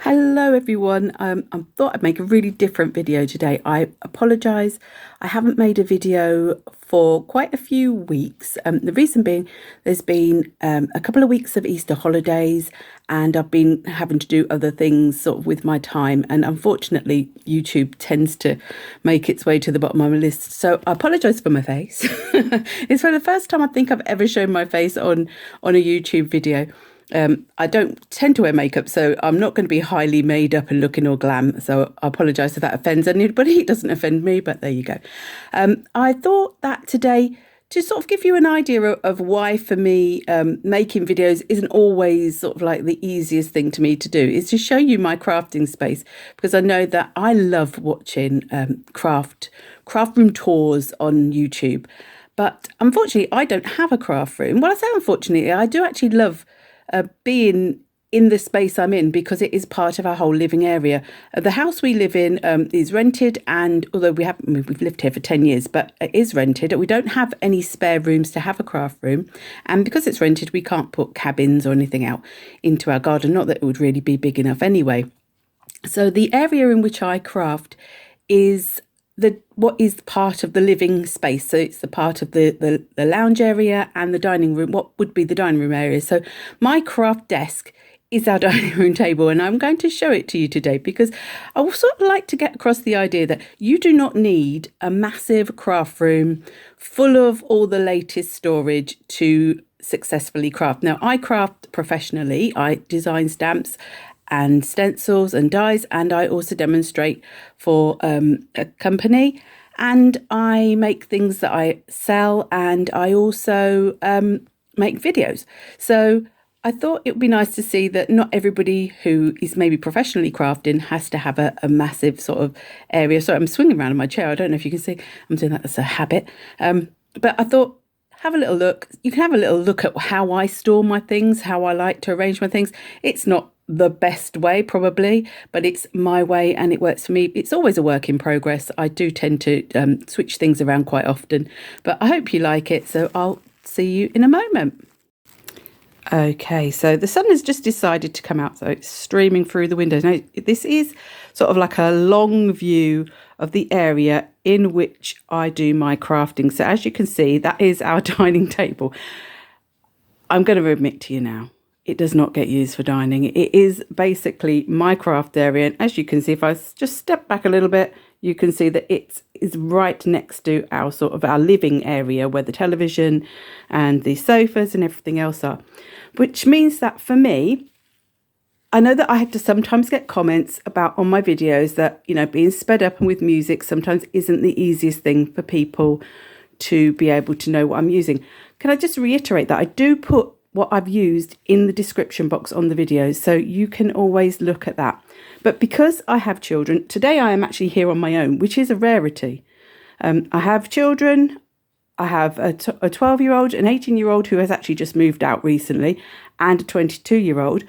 Hello everyone. I thought I'd make a really different video today. I apologise. I haven't made a video for quite a few weeks. The reason being there's been a couple of weeks of Easter holidays and I've been having to do other things sort of with my time, and unfortunately YouTube tends to make its way to the bottom of my list. So I apologise for my face. It's for the first time I think I've ever shown my face on a YouTube video. I don't tend to wear makeup, so I'm not going to be highly made up and looking all glam. So I apologise if that offends anybody. It doesn't offend me, but there you go. I thought that today, to sort of give you an idea of why for me making videos isn't always sort of like the easiest thing to me to do, is to show you my crafting space, because I know that I love watching craft room tours on YouTube. But unfortunately, I don't have a craft room. Well, I say unfortunately, I do actually love being in the space I'm in, because it is part of our whole living area. The house we live in is rented, and although we've lived here for 10 years, but it is rented. We don't have any spare rooms to have a craft room, and because it's rented, we can't put cabins or anything out into our garden. Not that it would really be big enough anyway. So the area in which I craft is what is part of the living space. So it's the part of the lounge area and the dining room, what would be the dining room area. So my craft desk is our dining room table, and I'm going to show it to you today because I would sort of like to get across the idea that you do not need a massive craft room full of all the latest storage to successfully craft. Now, I craft professionally. I design stamps and stencils and dies, and I also demonstrate for a company, and I make things that I sell, and I also make videos. So I thought it would be nice to see that not everybody who is maybe professionally crafting has to have a massive sort of area. So I'm swinging around in my chair. I don't know if you can see. I'm doing that as a habit. But I thought, have a little look. You can have a little look at how I store my things, how I like to arrange my things. It's not the best way probably, but it's my way and it works for me. It's always a work in progress. I do tend to switch things around quite often, but I hope you like it. So I'll see you in a moment. Okay, so the sun has just decided to come out, so it's streaming through the windows. Now, this is sort of like a long view of the area in which I do my crafting. So as you can see, that is our dining table. I'm going to admit to you now, it does not get used for dining. It is basically my craft area. And as you can see, if I just step back a little bit, you can see that it is right next to our sort of our living area where the television and the sofas and everything else are. Which means that for me, I know that I have to sometimes get comments about on my videos that, you know, being sped up and with music sometimes isn't the easiest thing for people to be able to know what I'm using. Can I just reiterate that I do put what I've used in the description box on the videos, so you can always look at that. But because I have children, today I am actually here on my own, which is a rarity. I have children. I have a 12-year-old, an 18-year-old who has actually just moved out recently, and a 22-year-old.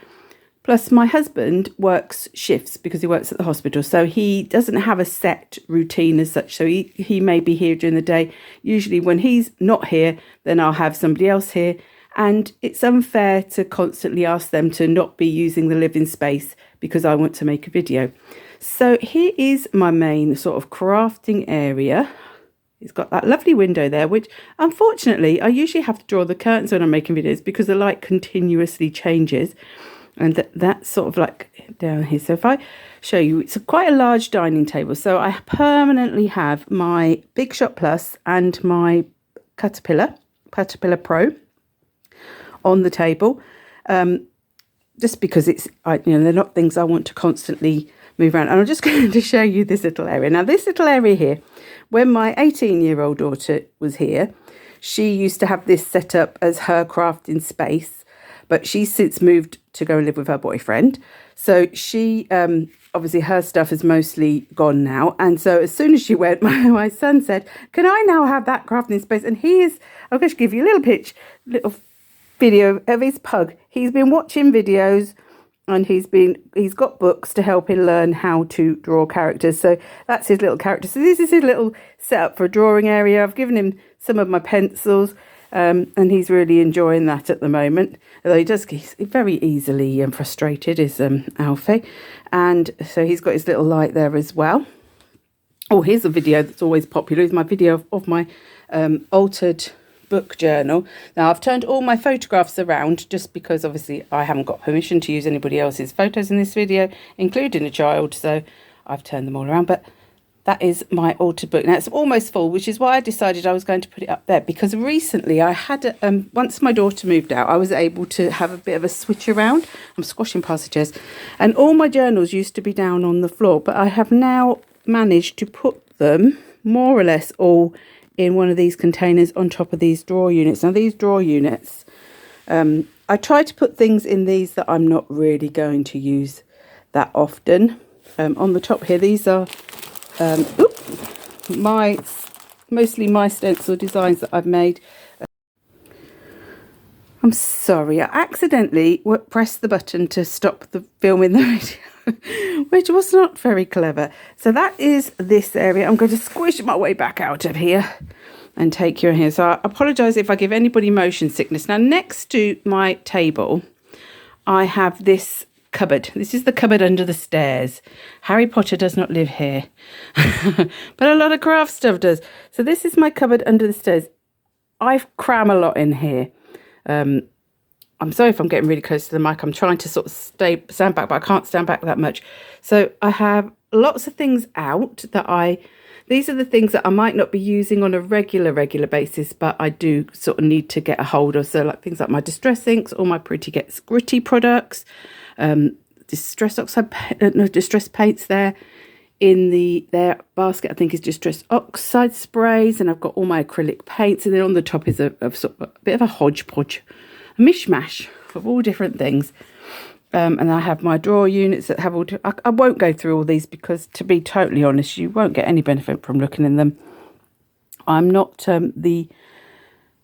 Plus my husband works shifts because he works at the hospital, so he doesn't have a set routine as such. So he may be here during the day. Usually when he's not here, then I'll have somebody else here. And it's unfair to constantly ask them to not be using the living space because I want to make a video. So here is my main sort of crafting area. It's got that lovely window there, which unfortunately I usually have to draw the curtains when I'm making videos because the light continuously changes. And that's sort of like down here. So if I show you, it's quite a large dining table. So I permanently have my Big Shot Plus and my Caterpillar Pro on the table, just because they're not things I want to constantly move around. And I'm just going to show you this little area. Now, this little area here, when my 18-year-old daughter was here, she used to have this set up as her crafting space, but she's since moved to go and live with her boyfriend. So she, obviously her stuff is mostly gone now. And so as soon as she went, my son said, can I now have that crafting space? And I'm going to give you a little video of his pug. He's been watching videos and he's got books to help him learn how to draw characters. So that's his little character. So this is his little setup for a drawing area. I've given him some of my pencils. and he's really enjoying that at the moment. Although he's very easily frustrated, is Alfie. And so he's got his little light there as well. Oh, here's a video that's always popular. It's my video of my altered book journal. Now, I've turned all my photographs around just because obviously I haven't got permission to use anybody else's photos in this video, including a child. So I've turned them all around. But that is my altered book. Now, it's almost full, which is why I decided I was going to put it up there. Because recently I had, once my daughter moved out, I was able to have a bit of a switch around. I'm squashing past the chairs. And all my journals used to be down on the floor. But I have now managed to put them more or less all in one of these containers on top of these drawer units. Now, these drawer units, I try to put things in these that I'm not really going to use that often. On the top here, these are mostly my stencil designs that I've made. I'm sorry, I accidentally pressed the button to stop the filming the video, which was not very clever. So that is this area. I'm going to squish my way back out of here and take you in here. So I apologise if I give anybody motion sickness. Now, next to my table, I have this cupboard. This is the cupboard under the stairs. Harry Potter does not live here, but a lot of craft stuff does. So this is my cupboard under the stairs. I cram a lot in here. I'm sorry if I'm getting really close to the mic. I'm trying to sort of stand back, but I can't stand back that much. So I have lots of things out that these are the things that I might not be using on a regular basis, but I do sort of need to get a hold of. So like things like my Distress inks, all my Pretty Gets Gritty products, distress paints there. In their basket, I think, is Distress Oxide sprays, and I've got all my acrylic paints, and then on the top is a sort of a bit of a hodgepodge, a mishmash of all different things. And I have my drawer units that have all. I won't go through all these because, to be totally honest, you won't get any benefit from looking in them. I'm not the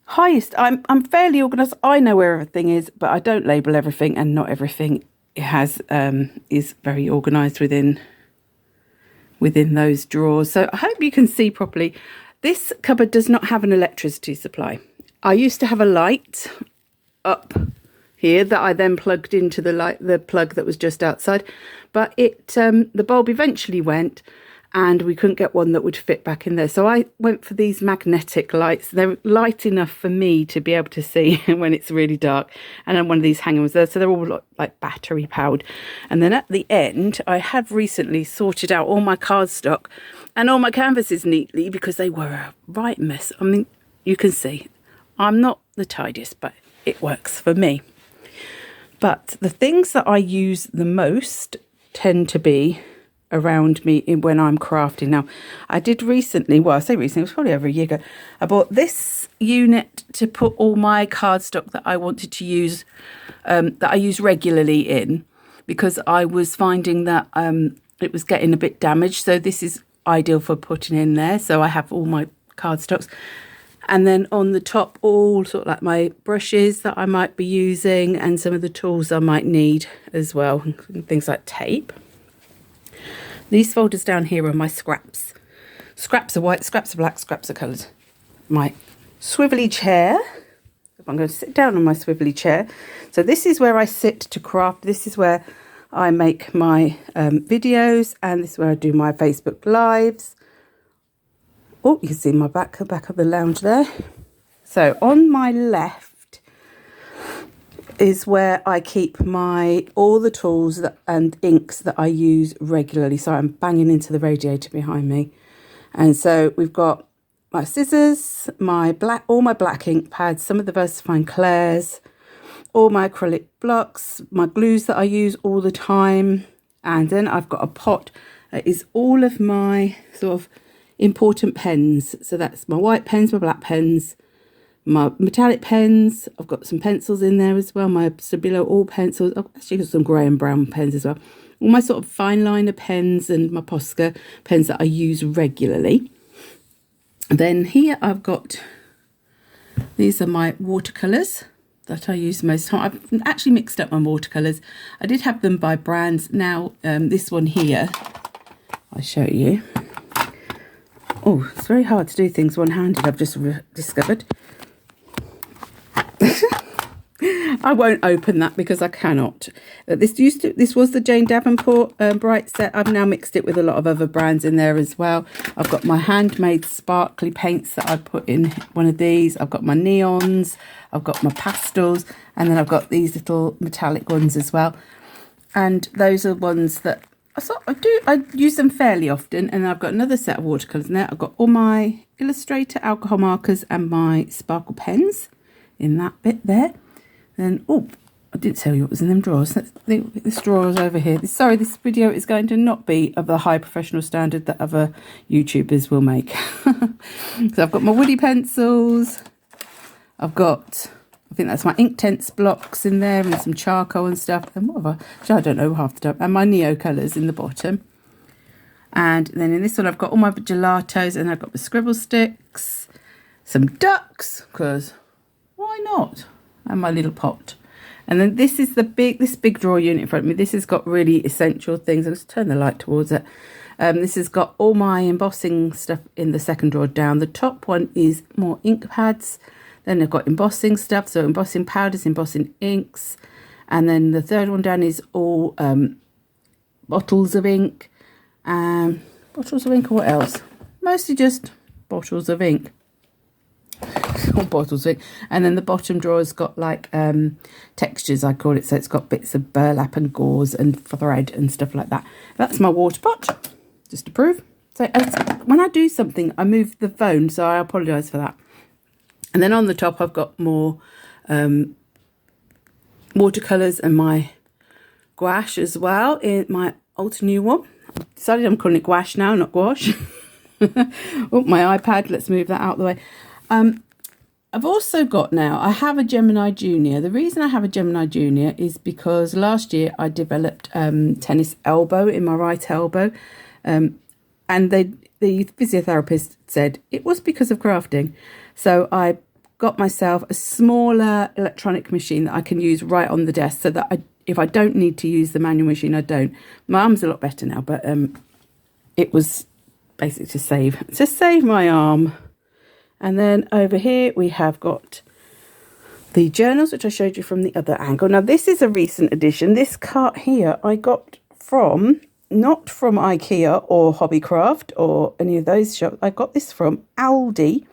highest. I'm fairly organised. I know where everything is, but I don't label everything, and not everything is very organised within those drawers. So I hope you can see properly. This cupboard does not have an electricity supply. I used to have a light up here that I then plugged into the plug that was just outside, but the bulb eventually went and we couldn't get one that would fit back in there. So I went for these magnetic lights. They're light enough for me to be able to see when it's really dark. And then one of these hanging ones there. So they're all like battery powered. And then at the end, I have recently sorted out all my cardstock and all my canvases neatly because they were a right mess. I mean, you can see I'm not the tidiest, but it works for me. But the things that I use the most tend to be around me when I'm crafting. Now, I did recently, well, I say recently, it was probably over a year ago, I bought this unit to put all my cardstock that I wanted to use, that I use regularly in, because I was finding that it was getting a bit damaged. So this is ideal for putting in there. So I have all my cardstocks. And then on the top, all sort of like my brushes that I might be using and some of the tools I might need as well, things like tape. These folders down here are my scraps. Scraps are white, scraps are black, scraps are coloured. My swivelly chair. I'm going to sit down on my swivelly chair. So this is where I sit to craft. This is where I make my videos, and this is where I do my Facebook Lives. Oh, you can see my back of the lounge there. So on my left is where I keep all the tools and inks that I use regularly. So I'm banging into the radiator behind me. And so we've got my scissors, all my black ink pads, some of the VersaFine Clairs, all my acrylic blocks, my glues that I use all the time. And then I've got a pot that is all of my sort of important pens. So that's my white pens, my black pens, my metallic pens. I've got some pencils in there as well, my Stabilo all pencils. I've actually got some grey and brown pens as well. All my sort of fine liner pens and my Posca pens that I use regularly. Then here I've got, these are my watercolours that I use most of the time. I've actually mixed up my watercolours. I did have them by brands. Now this one here, I'll show you. Oh, it's very hard to do things one-handed, I've just discovered. I won't open that because I cannot. This was the Jane Davenport bright set. I've now mixed it with a lot of other brands in there as well. I've got my handmade sparkly paints that I put in one of these. I've got my neons, I've got my pastels, and then I've got these little metallic ones as well. And those are ones that I use them fairly often. And I've got another set of watercolours in there. I've got all my Illustrator alcohol markers and my sparkle pens in that bit there. Then, oh, I didn't tell you what was in them drawers. This drawer is over here. Sorry, this video is going to not be of the high professional standard that other YouTubers will make. So I've got my woody pencils. I've got, I think that's my Inktense blocks in there and some charcoal and stuff. And whatever, I don't know half the time. And my Neo colours in the bottom. And then in this one, I've got all my gelatos and I've got the scribble sticks, some ducks, because why not? And my little pot. And then this is this big drawer unit in front of me. This has got really essential things. I'll just turn the light towards it. This has got all my embossing stuff in the second drawer down. The top one is more ink pads. Then I've got embossing stuff, so embossing powders, embossing inks. And then the third one down is all bottles of ink. Bottles of ink, or what else? Mostly just bottles of ink. Or bottles of ink. And then the bottom drawer's got like textures, I call it. So it's got bits of burlap and gauze and thread and stuff like that. That's my water pot, just to prove. So when I do something, I move the phone, so I apologise for that. And then on the top, I've got more watercolours and my gouache as well in my Ultra New one. I've decided I'm calling it gouache now, not gouache. Oh, my iPad, let's move that out of the way. I've also got now, I have a Gemini Junior. The reason I have a Gemini Junior is because last year I developed tennis elbow in my right elbow. And the physiotherapist said it was because of crafting. So I got myself a smaller electronic machine that I can use right on the desk so that if I don't need to use the manual machine, I don't. My arm's a lot better now, but it was basically to save my arm. And then over here we have got the journals, which I showed you from the other angle. Now this is a recent addition. This cart here I got not from IKEA or Hobbycraft or any of those shops. I got this from Aldi,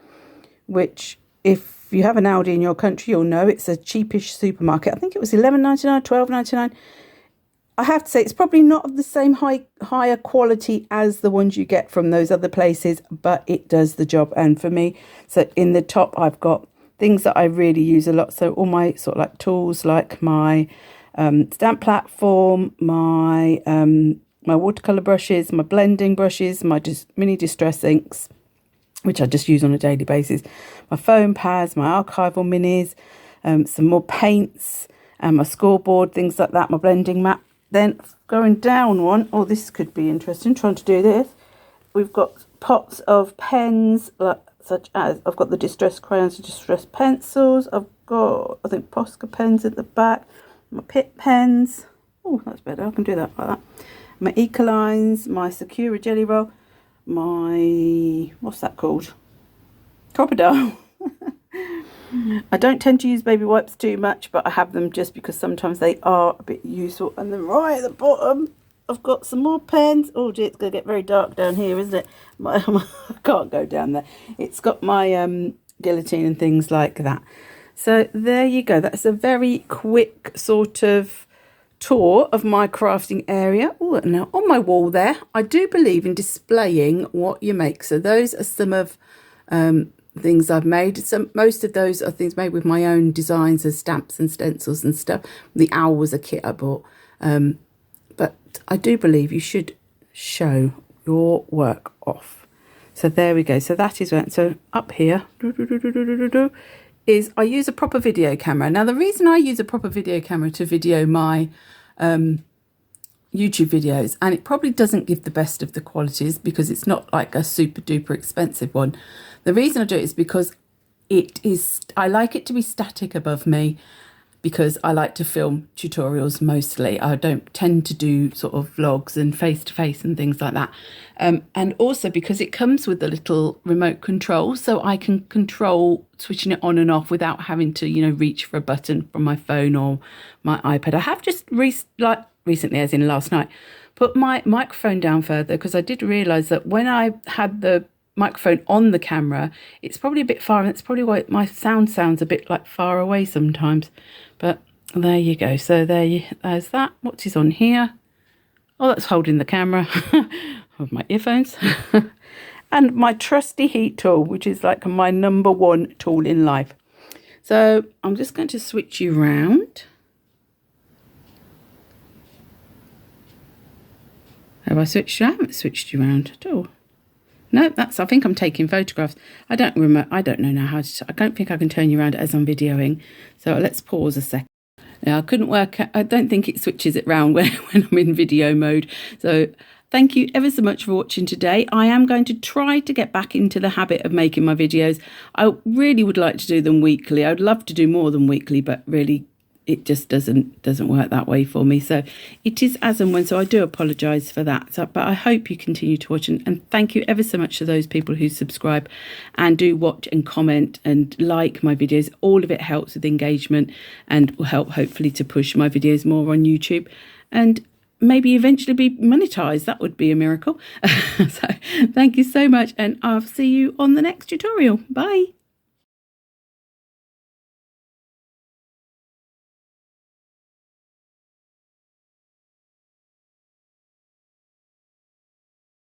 which if you have an Aldi in your country, you'll know it's a cheapish supermarket. I think it was $11.99, $12.99. I have to say it's probably not of the same higher quality as the ones you get from those other places, but it does the job. And for me, so in the top, I've got things that I really use a lot. So all my sort of like tools, like my stamp platform, my watercolor brushes, my blending brushes, my mini distress inks, which I just use on a daily basis, my foam pads, my archival minis, some more paints, and my scoreboard, things like that, my blending mat. Then going down one, oh, this could be interesting, trying to do this. We've got pots of pens, such as, I've got the distress crayons and distress pencils. I've got, I think, Posca pens at the back, my Pitt pens. Oh, that's better, I can do that like that. My Ecolines, my Sakura Jelly Roll, my, what's that called? Crocodile. I don't tend to use baby wipes too much, but I have them just because sometimes they are a bit useful. And then right at the bottom, I've got some more pens. Oh dear, it's going to get very dark down here, isn't it? I can't go down there. It's got my guillotine and things like that. So there you go. That's a very quick sort of tour of my crafting area. Oh, now on my wall there, I do believe in displaying what you make. So those are some of things I've made. Most of those are things made with my own designs as stamps and stencils and stuff. The owl was a kit I bought. But I do believe you should show your work off. So there we go. So that is right. So up here is I use a proper video camera. Now the reason I use a proper video camera to video my YouTube videos, and it probably doesn't give the best of the qualities because it's not like a super duper expensive one. The reason I do it is because I like it to be static above me, because I like to film tutorials mostly. I don't tend to do sort of vlogs and face-to-face and things like that. And also because it comes with a little remote control, so I can control switching it on and off without having to, you know, reach for a button from my phone or my iPad. I have just recently, as in last night, put my microphone down further because I did realise that when I had the microphone on the camera, it's probably a bit far, and that's probably why my sound sounds a bit like far away sometimes. But there you go. So there's that. What's his on here? Oh, that's holding the camera with my earphones. And my trusty heat tool, which is like my #1 tool in life. So I'm just going to switch you round. Have I switched you? I haven't switched you around at all. No, I think I'm taking photographs. I don't know now how to, I don't think I can turn you around as I'm videoing. So let's pause a second. Now, I couldn't work out, I don't think it switches it round when I'm in video mode. So thank you ever so much for watching today. I am going to try to get back into the habit of making my videos. I really would like to do them weekly. I'd love to do more than weekly, but really it just doesn't work that way for me. So it is as and when, so I do apologise for that. So, but I hope you continue to watch, and thank you ever so much to those people who subscribe and do watch and comment and like my videos. All of it helps with engagement and will help hopefully to push my videos more on YouTube and maybe eventually be monetized. That would be a miracle. So thank you so much, and I'll see you on the next tutorial. Bye.